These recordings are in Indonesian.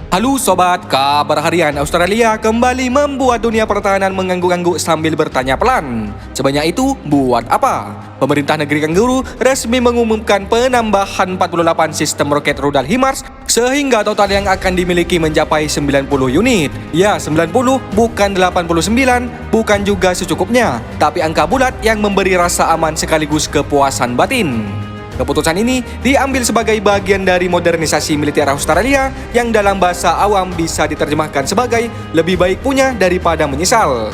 Halo sobat, kabar harian Australia kembali membuat dunia pertahanan mengangguk-angguk sambil bertanya pelan. Sebanyak itu buat apa? Pemerintah negeri Kangguru resmi mengumumkan penambahan 48 sistem roket rudal HIMARS sehingga total yang akan dimiliki mencapai 90 unit. Ya, 90 bukan 89, bukan juga secukupnya, tapi angka bulat yang memberi rasa aman sekaligus kepuasan batin. Keputusan ini diambil sebagai bagian dari modernisasi militer Australia yang dalam bahasa awam bisa diterjemahkan sebagai lebih baik punya daripada menyesal.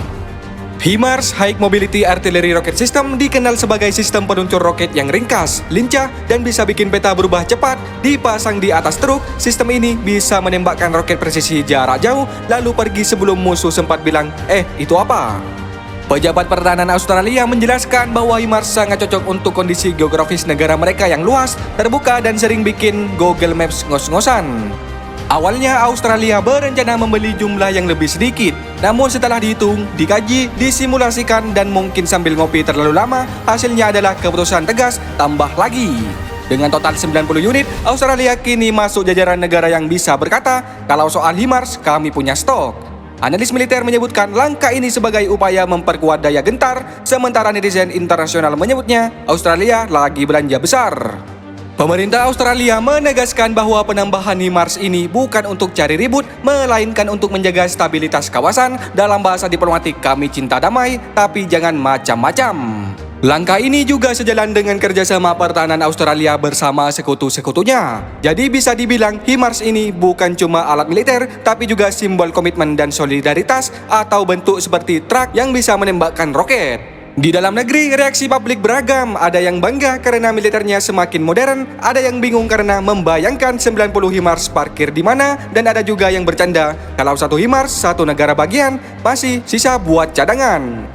HIMARS High Mobility Artillery Rocket System dikenal sebagai sistem peluncur roket yang ringkas, lincah, dan bisa bikin peta berubah cepat. Dipasang di atas truk, sistem ini bisa menembakkan roket presisi jarak jauh lalu pergi sebelum musuh sempat bilang, itu apa? Pejabat pertahanan Australia menjelaskan bahwa HIMARS sangat cocok untuk kondisi geografis negara mereka yang luas, terbuka, dan sering bikin Google Maps ngos-ngosan. Awalnya Australia berencana membeli jumlah yang lebih sedikit, namun setelah dihitung, dikaji, disimulasikan, dan mungkin sambil ngopi terlalu lama, hasilnya adalah keputusan tegas, tambah lagi. Dengan total 90 unit, Australia kini masuk jajaran negara yang bisa berkata, kalau soal HIMARS kami punya stok. Analis militer menyebutkan langkah ini sebagai upaya memperkuat daya gentar, sementara netizen internasional menyebutnya Australia lagi belanja besar. Pemerintah Australia menegaskan bahwa penambahan HIMARS ini bukan untuk cari ribut, melainkan untuk menjaga stabilitas kawasan. Dalam bahasa diplomatik, kami cinta damai, tapi jangan macam-macam. Langkah ini juga sejalan dengan kerjasama pertahanan Australia bersama sekutu-sekutunya. Jadi bisa dibilang HIMARS ini bukan cuma alat militer, tapi juga simbol komitmen dan solidaritas atau bentuk seperti truk yang bisa menembakkan roket. Di dalam negeri, reaksi publik beragam. Ada yang bangga karena militernya semakin modern, ada yang bingung karena membayangkan 90 HIMARS parkir di mana, dan ada juga yang bercanda kalau satu HIMARS satu negara bagian, masih sisa buat cadangan.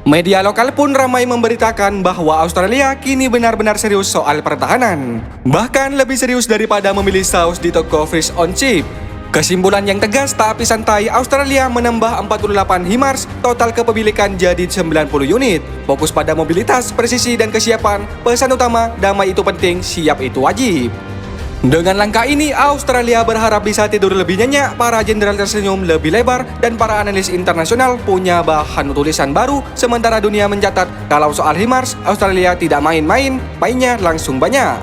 Media lokal pun ramai memberitakan bahwa Australia kini benar-benar serius soal pertahanan. Bahkan lebih serius daripada memilih saus di toko fish on chip. Kesimpulan yang tegas tapi santai, Australia menambah 48 HIMARS, total kepemilikan jadi 90 unit. Fokus pada mobilitas, presisi, dan kesiapan. Pesan utama, damai itu penting, siap itu wajib. Dengan langkah ini, Australia berharap bisa tidur lebih nyenyak, para jenderal tersenyum lebih lebar, dan para analis internasional punya bahan tulisan baru, sementara dunia mencatat kalau soal HIMARS, Australia tidak main-main, mainnya langsung banyak.